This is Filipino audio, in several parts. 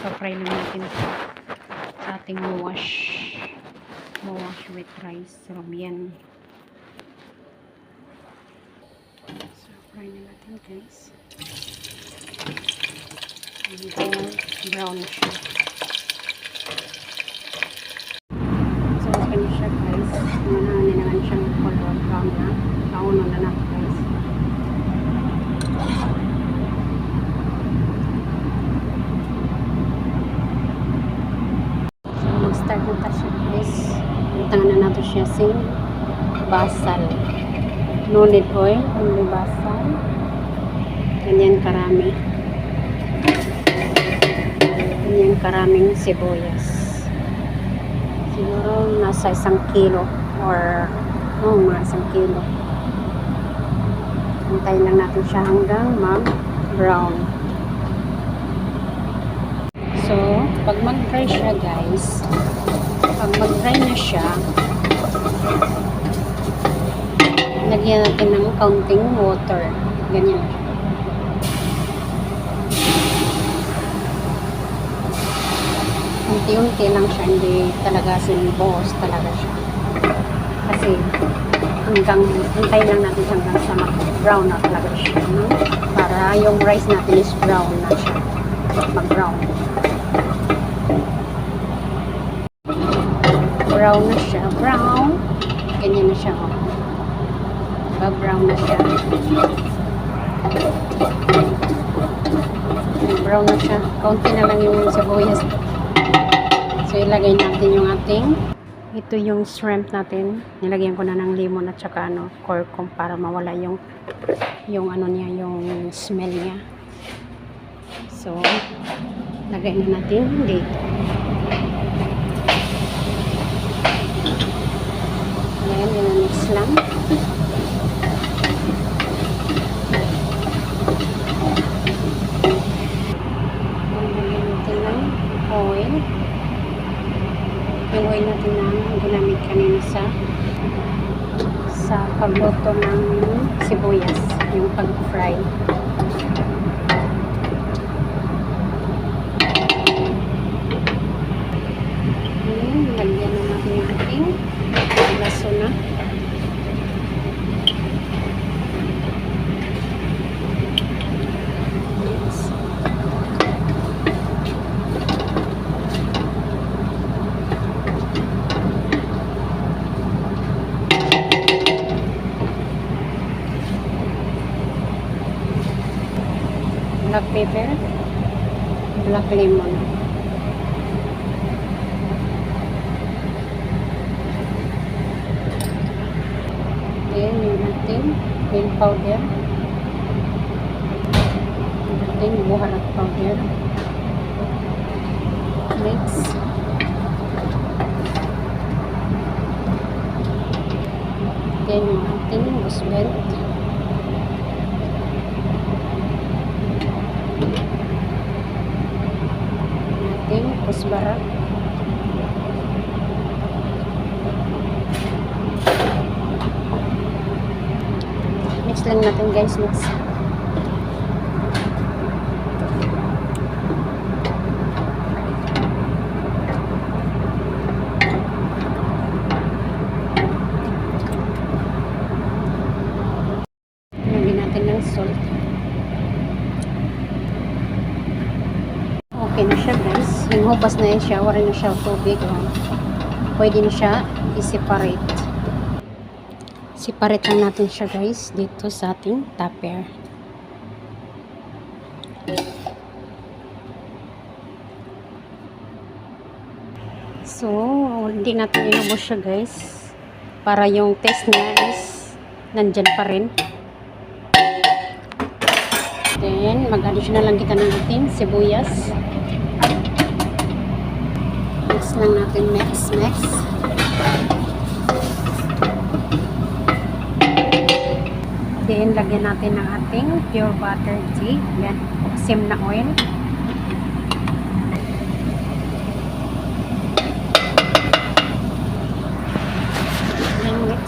Pa-fry lang natin sa ating mawash with rice. Sarap yan. So, fry na natin guys. Medyo brown na siya. So, okay na siya guys. Manahanin naman siyang color brown na. Kauno na natin guys. So, mag-start na tayo siya guys. Tangan na natin siya sing basal. No need oil, only basal. Ganyan karami. Ganyan karaming sibuyas. Siguro nasa 1 kilo or mga 1 kilo. Hintayin lang natin siya hanggang mag-brown. So, pag mag-dry siya guys, pag mag-dry na siya, lagyan natin ng counting water. Ganyan. Unti-unti lang siya, hindi talaga sinibuhos talaga siya. Kasi hintay lang natin hanggang sa mag-brown na talaga siya. No? Para yung rice natin is brown na siya. Mag-brown. Brown na siya. Brown. Ganyan na siya. Oh. Brown na siya. Brown na siya. Kaunti na lang yung sibuyas. So, ilagay natin yung ito yung shrimp natin. Nilagyan ko na ng lemon at saka curcum para mawala yung niya, yung smell niya. So, lagay na natin dito. Ayan, mix lang. Oil. Yung oil natin na ginamit kanina sa pagluto ng sibuyas, yung pag-fry. Lagyan na natin yung ating laso na. Black pepper, black lemon. Then, yung ating milk powder. Yung ating buharat powder. Mix. Then, yung ating gusbel. Kusbara. Mix lang natin guys, mix. Lagyan natin ng salt. Okay na siya guys. Hinubas na yan siya. Wala na siya tubig. Pwede na siya i-separate. Separate lang natin siya guys dito sa ating tupper. So, hindi natin inubos siya guys. Para yung taste niya is nandyan pa rin. Then, mag-additional lang kita ng ating sibuyas. Mix lang natin, mix. Then, lagyan natin ng ating pure butter ghee. Yan, sim na oil. Then, mix.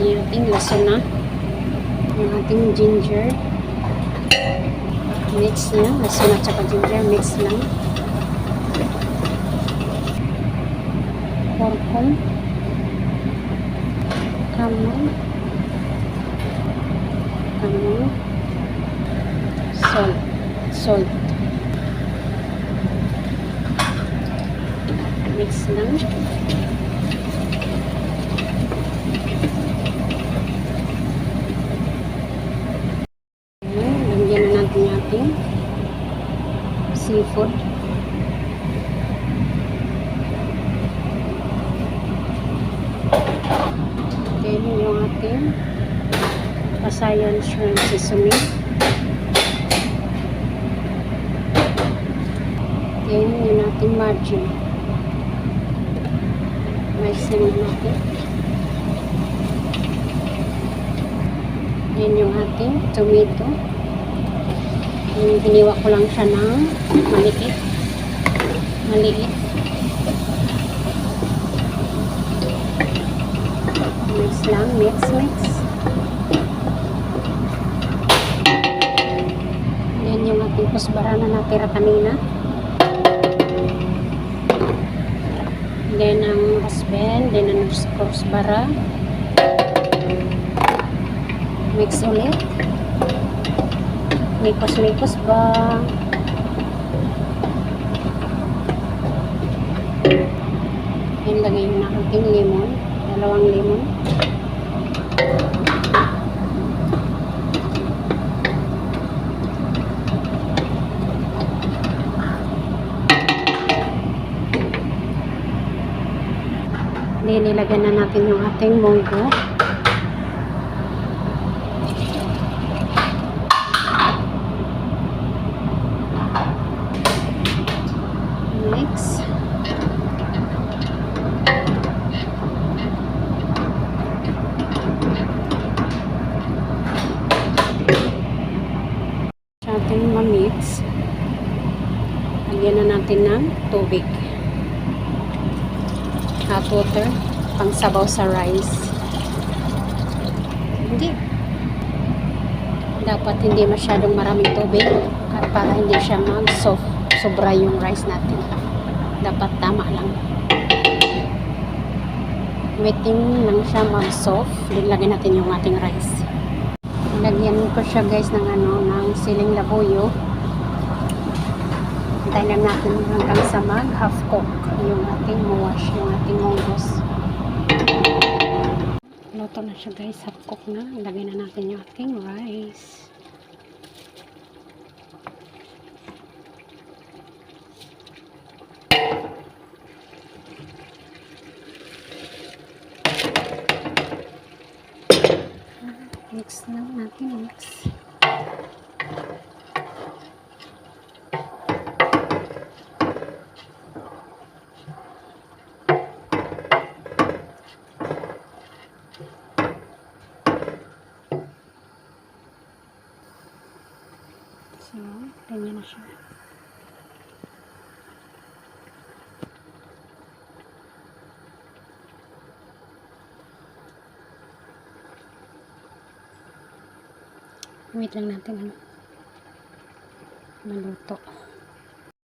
yung ating laso na. Yung ating ginger. Mix na. Laso na tsaka ginger. Mix lang. Kurkum. Kamon. Kamon. Salt. Salt. Mix lang. Lagyan na natin yung ating seafood. Then yung ating Pasayan shrimp sesame. Then yung ating margin. Mix naman natin. Then yung ating tomato. Yung hiniwa ko lang siya ng maliit. Maliit. Mix lang. Mix. Then yung ating kusbara na natira kanina. Then ang husband. Then ang kusbara. Mix ulit. Mikos ba? Yan, lagay yun na ating lemon. 2 lemon. Nilagyan na natin yung ating munggo. Mix. Sa ating ma-mix, lagyan na natin ng tubig. Hot water, pang sabaw sa rice. Dapat hindi masyadong maraming tubig para hindi siya mag-soft. Sobra yung rice natin. Dapat tama lang. Waiting lang siya mag-soft. Lagyan natin yung ating rice. Lagyan ko siya guys ng siling labuyo. Hintayin lang natin hanggang sa mag-half cook yung ating mawash, yung ating munggos. Luto na siya guys, half cook na. Lagyan na natin yung ating rice. Mix lang natin, mix. So, ganyan na siya. Wait lang natin maluto.